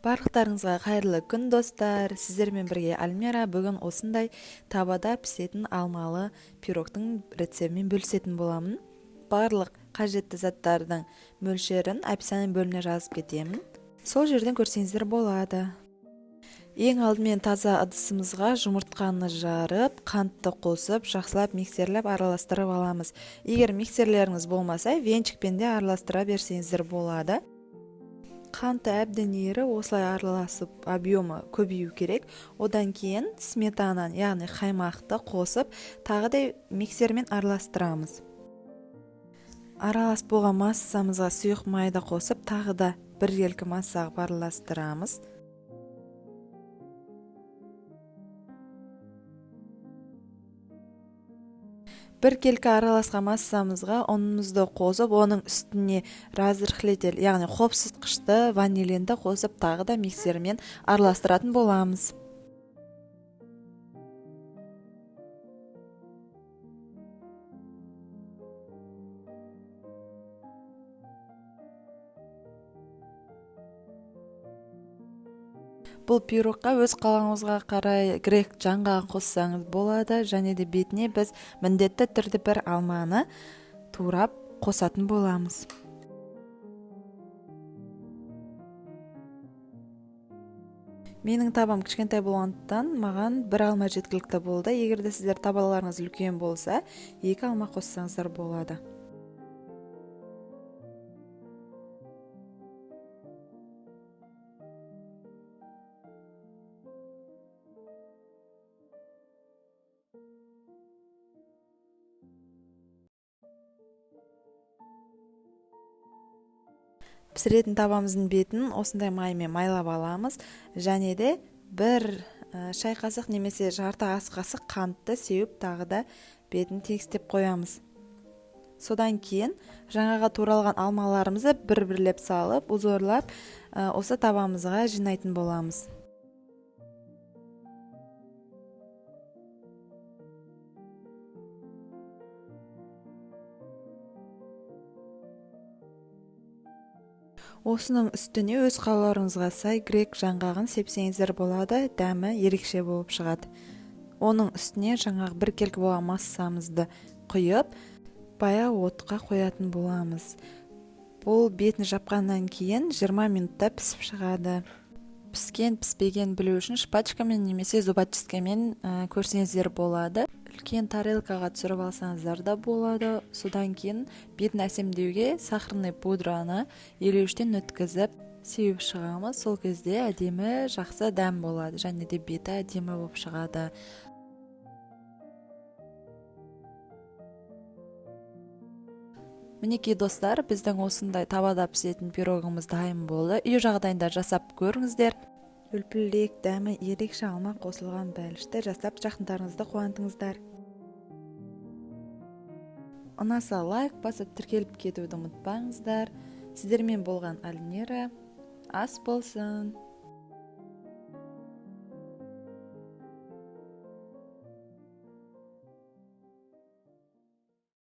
Барлықтарыңызға қайырлы күн достар. Сіздермен бірге Альмира бүгін осындай табада пісетін алмалы пирогтың рецептімен бөлісетін боламын. Барлық қажетті заттардың мөлшерін описание бөліміне жазып кетемін. Сол жерден көрсеңіздер болады. Ең алдымен таза ыдысымызға жұмыртқаны жарып, қантты қосып, жақсылап миксерлеп араластырып аламыз. Егер миксерлеріңіз болмаса, венчикпен де араластыра берсеңіздер болады. Қанты әбден ері осылай араласып, объемы көбею керек. Одан кейін сметананы, яғни қаймақты қосып, тағы да миксермен араластырамыз. Аралас болған массамызға сұйық майды қосып, тағы да бір елкі массаға араластырамыз. Бір келкі араласқан массамызға ұнымызды қосып, оның үстіне разрыхлитель, яғни қопсытқышты, ванилинді қосып, тағы да миксермен араластыратын боламыз. Бұл пирогқа өз қалауыңызға қарай грек жаңғағын қоссаңыз болады, және де бетіне біз міндетті түрде бір алманы турап қосатын боламыз. Менің табам кішкентай болғандықтан маған бір алма жеткілікті болды. Егер де сіздер табаларыңыз үлкен болса, 2 алма қоссаңыздар болады. Пісіретін табамыздың бетін осындай маймен майлап аламыз, және де бір шай қасық немесе жарты ас қасық қантты сеуіп, тағы да бетін тегістеп қоямыз. Содан кейін жаңаға туралған алмаларымызды бір-бірлеп салып, узорлап, осы табамызға жинайтын боламыз. Осының үстіне өз қалауларыңызға сай грек жаңғағын сепсеңіздер болады, дәмі ерекше болып шығады. Оның үстіне жаңағы бір келкі болған массамызды құйып, баяу отқа қоятын боламыз. Бұл бетін жапқаннан кейін 20 минутта пісіп шығады. Піскен, піспеген білу үшін шпачкамен немесе зубочисткамен көрсеңіздер болады. Үлкен тарелкаға түсіріп алсаңыздар да болады. Содан кейін бетін әсемдеуге сахарный пудраны елеуіштен өткізіп сеуіп шығамыз. Сол кезде әдемі жақсы дәм болады, және де беті әдемі болып шығады. Мінекей достар, біздің осындай табада пісетін пирогымыз дайын болды. Үй жағдайында жасап көріңіздер. Үлпілдек, дәмі ерекше алма қосылған бәлішті жасап жақындарыңызды қуантыңыздар. Ұнаса лайк басып тіркеліп кетуді ұмытпаңыздар. Сіздермен болған Альмира. Ас болсын!